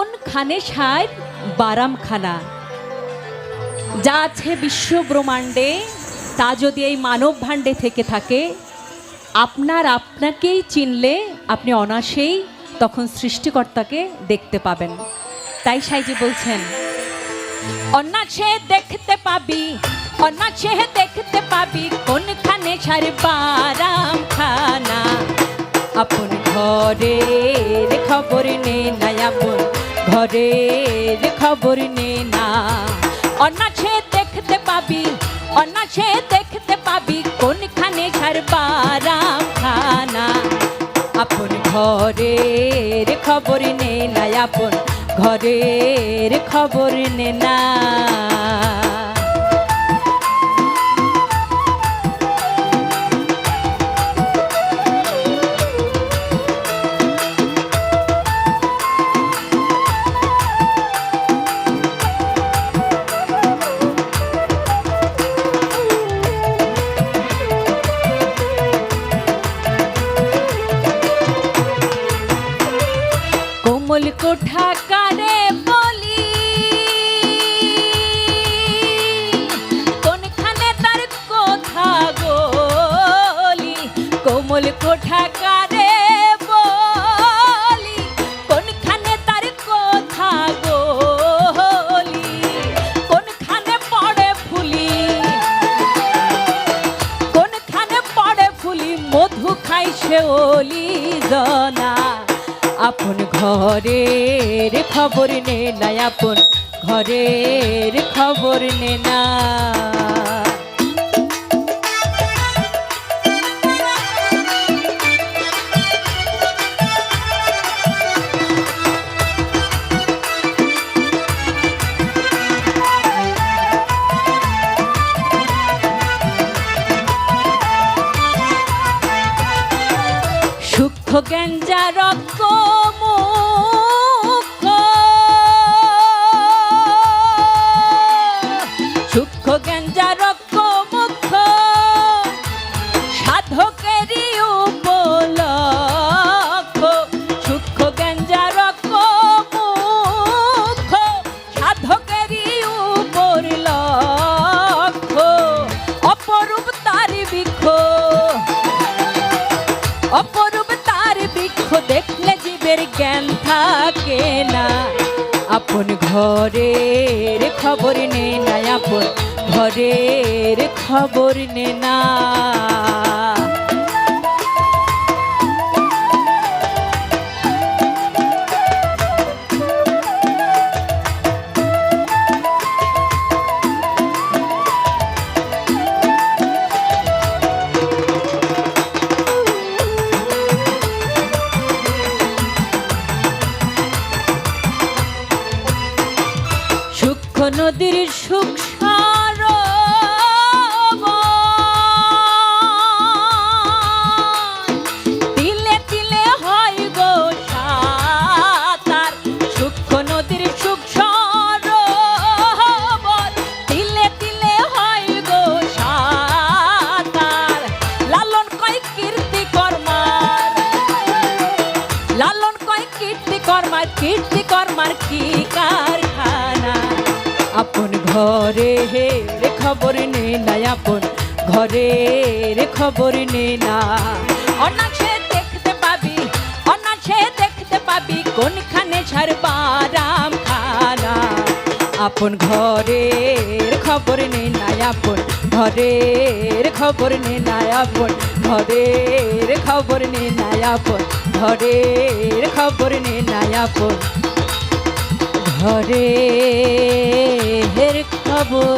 কোনখানে সার বারামখানা। যা আছে বিশ্ব ব্রহ্মাণ্ডে তা যদি এই মানব ভাণ্ডে থেকে থাকে, আপনাকেই চিনলে আপনি অনায়াসেই তখন সৃষ্টিকর্তাকে দেখতে পাবেন। তাই সাইজি বলছেন, অনায়াসে দেখতে পাবি, অনায়াসে দেখতে পাবি কোনখানে সার বারামখানা। আপন ঘরের খবর নে না, আপন ঘরের খবর নে না। অনায়াসে দেখতে পাবি, অনায়াসে দেখতে পাবি কোনখানে সার বারামখানা। আপন ঘরের খবর নে না, আপন ঘরের খবর নে না। কোমল কোঠা কারে বলি, কোনখানে তার কথা গলি। কোমল কোঠা কারে বলি, কোনখানে তার কথা গলি। কোনখানে পড়ে ফুলি, কোনখানে পড়ে ফুলি মধু খাই সে ওলি জনা। আপন ঘরের খবর নে না, আপন ঘরের খবর নে না। সূক্ষ্ম গেঞ্জা রক্ত মুখ, সূক্ষ্ম গেঞ্জা রক্ত মুখ সাধকেরই উপলক্ষ। সূক্ষ্ম গেঞ্জা রক্ত মুখ সাধকেরই উপর লক্ষ। অপরূপ তার বৃক্ষ, অপরূপ তার বৃক্ষ দেখলে জীবের জ্ঞান থাকে না। আপন ঘরের খবর নে না, আপন ঘরের খবর নে না। নদীর সুখ তিলে তিলে হয় গো সাতার। সূক্ষ্ম নদীর সুখ তিলে তিলে হয় গো সাতার। লালন কয় কীর্তি কর্মার, লালন কয় কীর্তি কর্মার, কীর্তি কর্মার কি কারখানা। আপন ঘরের খবর নে না, আপন ঘরের খবর নে না। অনায়াসে দেখতে পাবি, অনায়াসে দেখতে পাবি কোনখানে সার বারামখানা। আপন ঘরের খবর নে না, আপন ঘরের খবর নে না, আপন ঘরের খবর নে না, আপন ঘরের খবর নে না, আপন ঘরের খবর